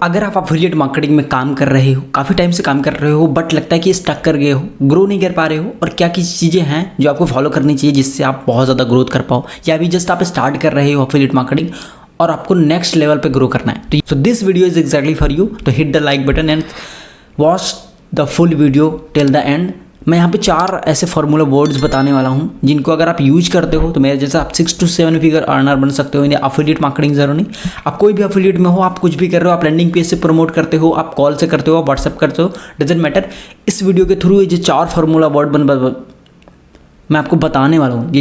अगर आप affiliate marketing में काम कर रहे हो, काफ़ी टाइम से काम कर रहे हो, बट लगता है कि स्टक कर गए हो, ग्रो नहीं कर पा रहे हो, और क्या किसी चीज़ें हैं जो आपको फॉलो करनी चाहिए जिससे आप बहुत ज़्यादा ग्रोथ कर पाओ, या अभी जस्ट आप स्टार्ट कर रहे हो एफिलिएट मार्केटिंग और आपको नेक्स्ट लेवल पे ग्रो करना है, तो this video is exactly for you. तो hit the like button and watch the full video till the end. मैं यहाँ पे 4 ऐसे फार्मूला वर्ड्स बताने वाला हूँ जिनको अगर आप यूज करते हो तो मेरे जैसा आप 6 to 7 फिगर अर्नर बन सकते हो। इन एफिलिएट मार्केटिंग जरूर नहीं, आप कोई भी एफिलिएट में हो, आप कुछ भी कर रहे हो, आप लैंडिंग पेज से प्रमोट करते हो, आप कॉल से करते हो, आप व्हाट्सएप करते हो, डजेंट मैटर। इस वीडियो के थ्रू ये 4 फार्मूला वर्ड मैं आपको बताने वाला हूँ,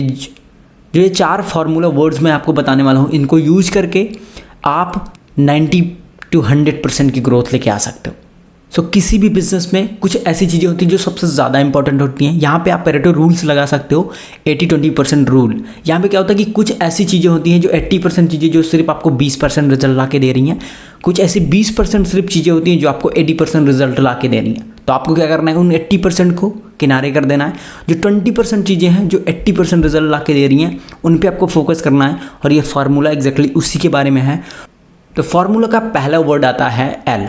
ये 4 फार्मूला वर्ड्स मैं आपको बताने वाला हूँ, इनको यूज करके आप 90 to 100% की ग्रोथ लेके आ सकते हो। सो किसी भी बिजनेस में कुछ ऐसी चीज़ें होती हैं जो सबसे ज़्यादा इंपॉर्टेंट होती हैं। यहाँ पे आप पेरेटो रूल्स लगा सकते हो, 80-20% रूल। यहाँ पे क्या होता है कि कुछ ऐसी चीज़ें होती हैं जो 80% चीज़ें जो सिर्फ आपको 20% रिजल्ट ला के दे रही हैं, कुछ ऐसी 20% सिर्फ चीज़ें होती हैं जो आपको 80% रिजल्ट ला के दे रही हैं। तो आपको क्या करना है, उन 80% को किनारे कर देना है। जो 20% चीज़ें हैं जो 80% रिजल्ट ला के दे रही हैं, उन पर आपको फोकस करना है, और ये फार्मूला एग्जैक्टली उसी के बारे में है। तो फार्मूला का पहला वर्ड आता है L.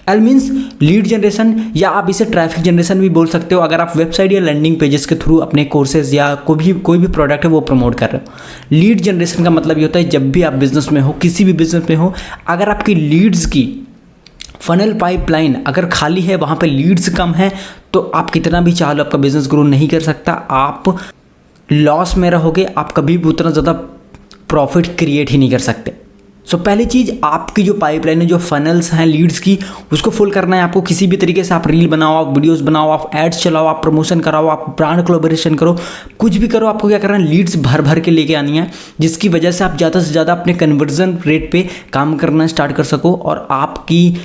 L means lead generation, या आप इसे ट्रैफिक जनरेशन भी बोल सकते हो अगर आप वेबसाइट या लैंडिंग पेजेस के थ्रू अपने कोर्सेज या कोई भी प्रोडक्ट है वो प्रमोट कर रहे हो। लीड जनरेशन का मतलब ये होता है जब भी आप बिजनेस में हो, किसी भी बिजनेस में हो, अगर आपकी लीड्स की फनल पाइपलाइन अगर खाली है, वहाँ पे लीड्स कम है, तो आप कितना भी चाह लो आपका बिजनेस ग्रो नहीं कर सकता, आप लॉस में रहोगे, आप कभी भी उतना ज़्यादा प्रॉफिट क्रिएट ही नहीं कर सकते। सो पहली चीज़, आपकी जो पाइपलाइन है, जो फनल्स हैं लीड्स की, उसको फुल करना है आपको। किसी भी तरीके से आप रील बनाओ, आप वीडियोस बनाओ, आप एड्स चलाओ, आप प्रमोशन कराओ, आप ब्रांड कोलैबोरेशन करो, कुछ भी करो, आपको क्या करना है, लीड्स भर भर के लेके आनी है, जिसकी वजह से आप ज़्यादा से ज़्यादा अपने कन्वर्जन रेट पे काम करना स्टार्ट कर सको, और आपकी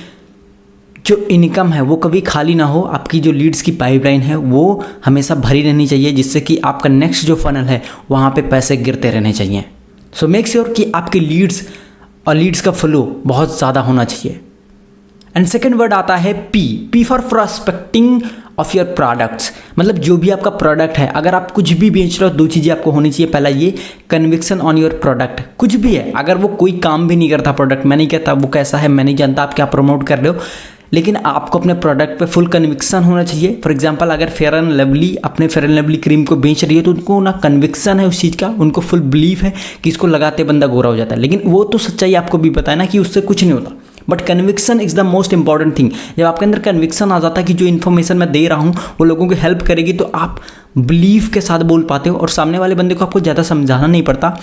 जो इनकम है वो कभी खाली ना हो। आपकी जो लीड्स की पाइपलाइन है वो हमेशा भरी रहनी चाहिए, जिससे कि आपका नेक्स्ट जो फनल है वहाँ पे पैसे गिरते रहने चाहिए। सो मेक श्योर कि आपके लीड्स और लीड्स का फ्लो बहुत ज़्यादा होना चाहिए। एंड सेकेंड वर्ड आता है P for prospecting of your products. मतलब जो भी आपका प्रोडक्ट है, अगर आप कुछ भी बेच रहे हो, 2 चीज़ें आपको होनी चाहिए। पहला ये कन्विक्शन ऑन योर प्रोडक्ट, कुछ भी है, अगर वो कोई काम भी नहीं करता प्रोडक्ट, मैं नहीं कहता वो कैसा है, मैं नहीं जानता आप क्या प्रमोट कर रहे हो, लेकिन आपको अपने प्रोडक्ट पे फुल कन्विक्शन होना चाहिए। फॉर एग्जांपल, अगर फेयर एंड लवली अपने फेयर एंड लवली क्रीम को बेच रही है, तो उनको ना कन्विक्शन है उस चीज़ का, उनको फुल बिलीफ है कि इसको लगाते बंदा गोरा हो जाता है। लेकिन वो तो सच्चाई आपको भी पता है ना कि उससे कुछ नहीं होता, but conviction is the most important thing. जब आपके अंदर कन्विक्शन आ जाता है कि जो इन्फॉर्मेशन मैं दे रहा हूँ वो लोगों की हेल्प करेगी, तो आप बिलीफ के साथ बोल पाते हो, और सामने वाले बंदे को आपको ज़्यादा समझाना नहीं पड़ता।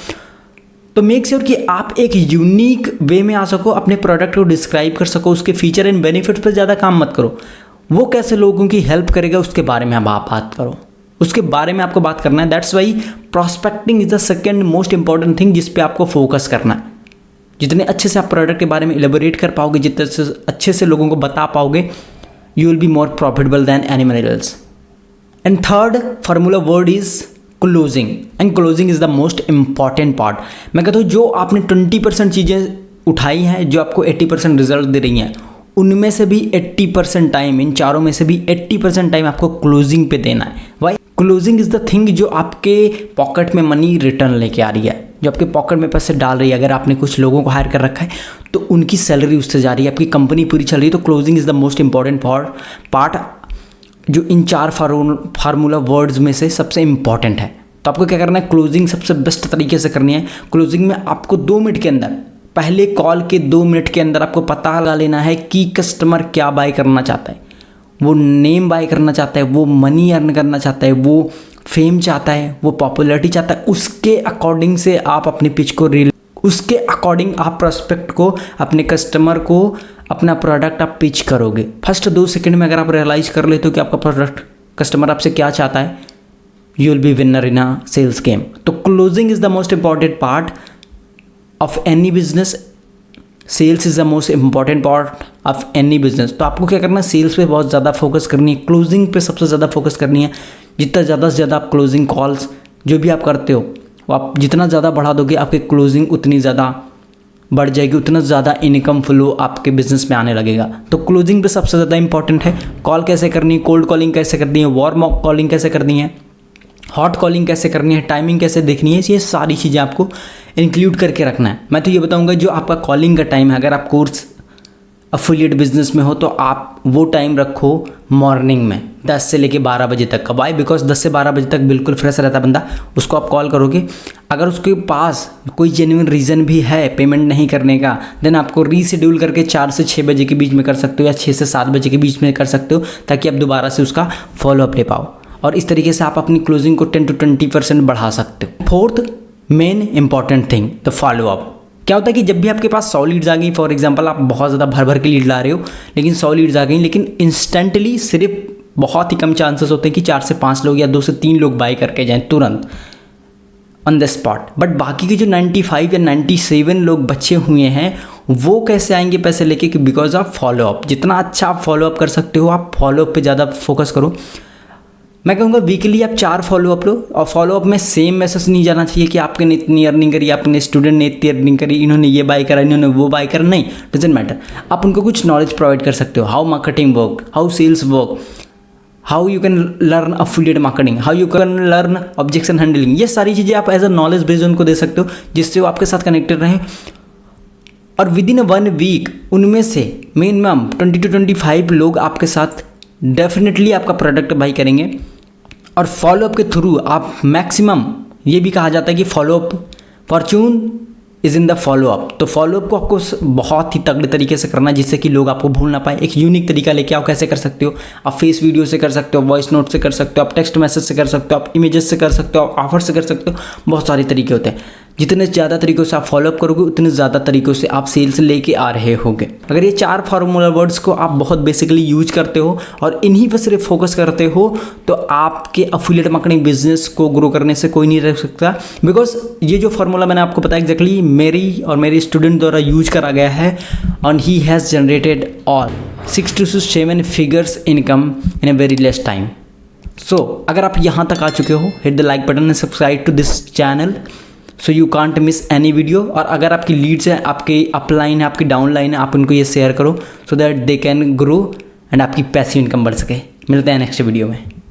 तो मेक श्योर कि आप एक यूनिक वे में आ सको, अपने प्रोडक्ट को डिस्क्राइब कर सको, उसके फीचर एंड बेनिफिट्स पर ज़्यादा काम मत करो, वो कैसे लोगों की हेल्प करेगा उसके बारे में आप बात करो, उसके बारे में आपको बात करना है। That's why prospecting is the second most important thing जिस पे आपको फोकस करना है। जितने अच्छे से आप प्रोडक्ट के बारे में एलेबोरेट कर पाओगे, जितने अच्छे से लोगों को बता पाओगे, you will be more profitable than anyone else. And third formula word is closing, and closing is the most important part. मैं कहता हूँ जो आपने 20% चीज़ें उठाई हैं जो आपको 80% रिजल्ट दे रही हैं, उनमें से भी 80% टाइम, इन चारों में से भी 80% टाइम आपको क्लोजिंग पे देना है। Why closing is the thing जो आपके पॉकेट में मनी रिटर्न लेके आ रही है, जो आपके पॉकेट में पैसे डाल रही है। अगर आपने कुछ लोगों को हायर कर रखा है तो उनकी सैलरी उससे जा रही है, आपकी कंपनी पूरी चल रही है। तो closing is the most important part जो इन 4 फार्मूला वर्ड्स में से सबसे इंपॉर्टेंट है। तो आपको क्या करना है, क्लोजिंग सबसे बेस्ट तरीके से करनी है। क्लोजिंग में आपको 2 मिनट के अंदर, पहले कॉल के 2 मिनट के अंदर आपको पता लगा लेना है कि कस्टमर क्या बाय करना चाहता है। वो नेम बाय करना चाहता है, वो मनी अर्न करना चाहता है, वो फेम चाहता है, वो पॉपुलैरिटी चाहता है। उसके अकॉर्डिंग से आप अपनी पिच को उसके अकॉर्डिंग आप प्रोस्पेक्ट को, अपने कस्टमर को, अपना प्रोडक्ट आप पिच करोगे। फर्स्ट 2 सेकंड में अगर आप रियलाइज कर लेते हो कि आपका प्रोडक्ट कस्टमर आपसे क्या चाहता है, you will be winner in a sales game. तो closing is the most important part of any business. Sales is the most important part of any business. तो आपको क्या करना है, सेल्स पे बहुत ज़्यादा फोकस करनी है, क्लोजिंग पे सबसे ज़्यादा फोकस करनी है। जितना ज़्यादा से ज़्यादा आप क्लोजिंग कॉल्स जो भी आप करते हो, वो आप जितना ज़्यादा बढ़ा दोगे, आपकी क्लोजिंग उतनी ज़्यादा बढ़ जाएगी, उतना ज़्यादा इनकम फ्लो आपके बिजनेस में आने लगेगा। तो क्लोजिंग पे सबसे ज़्यादा इंपॉर्टेंट है। कॉल कैसे करनी है, कोल्ड कॉलिंग कैसे करनी है, वार्म कॉलिंग कैसे करनी है, हॉट कॉलिंग कैसे करनी है, टाइमिंग कैसे देखनी है, ये सारी चीज़ें आपको इंक्लूड करके रखना है। मैं तो ये बताऊंगा जो आपका कॉलिंग का टाइम है, अगर आप कोर्स अफिलिएट बिजनेस में हो तो आप वो टाइम रखो मॉर्निंग में 10 से लेके 12 बजे तक का। वाई? बिकॉज 10 से 12 बजे तक बिल्कुल फ्रेश रहता है बंदा, उसको आप कॉल करोगे। अगर उसके पास कोई जेन्युइन रीज़न भी है पेमेंट नहीं करने का, देन आपको रीशेड्यूल करके 4 से 6 बजे के बीच में कर सकते हो या 6 से 7 बजे के बीच में कर सकते हो, ताकि आप दोबारा से उसका फॉलोअप ले पाओ। और इस तरीके से आप अपनी क्लोजिंग को 10 to 20% बढ़ा सकते हो। Fourth main important thing, the follow up. क्या होता है कि जब भी आपके पास 100 लीड्स आ गई, फॉर एग्जांपल आप बहुत ज़्यादा भर भर के लीड ला रहे हो, लेकिन 100 लीड्स आ गई, लेकिन इंस्टेंटली सिर्फ बहुत ही कम चांसेस होते हैं कि 4 से 5 लोग या 2 से 3 लोग बाय करके जाएं तुरंत ऑन द स्पॉट। बट बाकी के जो 95 या 97 लोग बचे हुए हैं वो कैसे आएंगे पैसे लेके? कि बिकॉज ऑफ फॉलोअप। जितना अच्छा आप फॉलोअप कर सकते हो, आप फॉलोअप पे ज़्यादा फोकस करो। मैं कहूँगा वीकली आप 4 फॉलोअप लो, और फॉलोअप में सेम मैसेज नहीं जाना चाहिए कि आपने इतनी अर्निंग करी, आपने स्टूडेंट ने इतनी अर्निंग करी, इन्होंने ये बाय करा, इन्होंने वो बाय करा। नहीं, डजेंट मैटर। आप उनको कुछ नॉलेज प्रोवाइड कर सकते हो, how marketing work, how sales work, how you can learn affiliate marketing, how you can learn objection handling. ये सारी चीज़ें आप एज अ नॉलेज बेस उनको दे सकते हो, जिससे वो आपके साथ कनेक्टेड रहें। और विद इन 1 वीक उनमें से मिनिमम 20 to 25 लोग आपके साथ डेफिनेटली आपका प्रोडक्ट बाई करेंगे। और फॉलोअप के थ्रू आप मैक्सिमम, ये भी कहा जाता है कि follow up, Fortune is in the follow up. तो फॉलोअप को आपको बहुत ही तगड़े तरीके से करना है, जिससे कि लोग आपको भूल ना पाए। एक यूनिक तरीका लेके आओ। कैसे कर सकते हो? आप फेस वीडियो से कर सकते हो, वॉइस नोट से कर सकते हो, आप टेक्स्ट मैसेज से कर सकते हो, आप इमेजेस से कर सकते हो, आप ऑफर से कर सकते हो। बहुत सारे तरीके होते हैं। जितने ज़्यादा तरीक़ों से आप फॉलोअप करोगे, उतने ज़्यादा तरीक़ों से आप सेल्स लेके आ रहे होगे। अगर ये 4 फार्मूला वर्ड्स को आप बहुत बेसिकली यूज करते हो और इन्हीं पर सिर्फ फोकस करते हो, तो आपके अफिलिएट मार्केटिंग बिजनेस को ग्रो करने से कोई नहीं रख सकता। बिकॉज ये जो फार्मूला मैंने आपको बताया एग्जैक्टली मेरी और मेरे स्टूडेंट द्वारा यूज करा गया है, और he has generated all 6 to 7 figures income in a very less time. So अगर आप यहाँ तक आ चुके हो, hit the like button and subscribe to this channel so you can't miss any video. और अगर आपकी लीड्स हैं, आपके अपलाइन है, आपकी डाउनलाइन है, आप उनको ये शेयर करो so that they can grow and आपकी पैसिव इनकम बढ़ सके। मिलते हैं नेक्स्ट वीडियो में।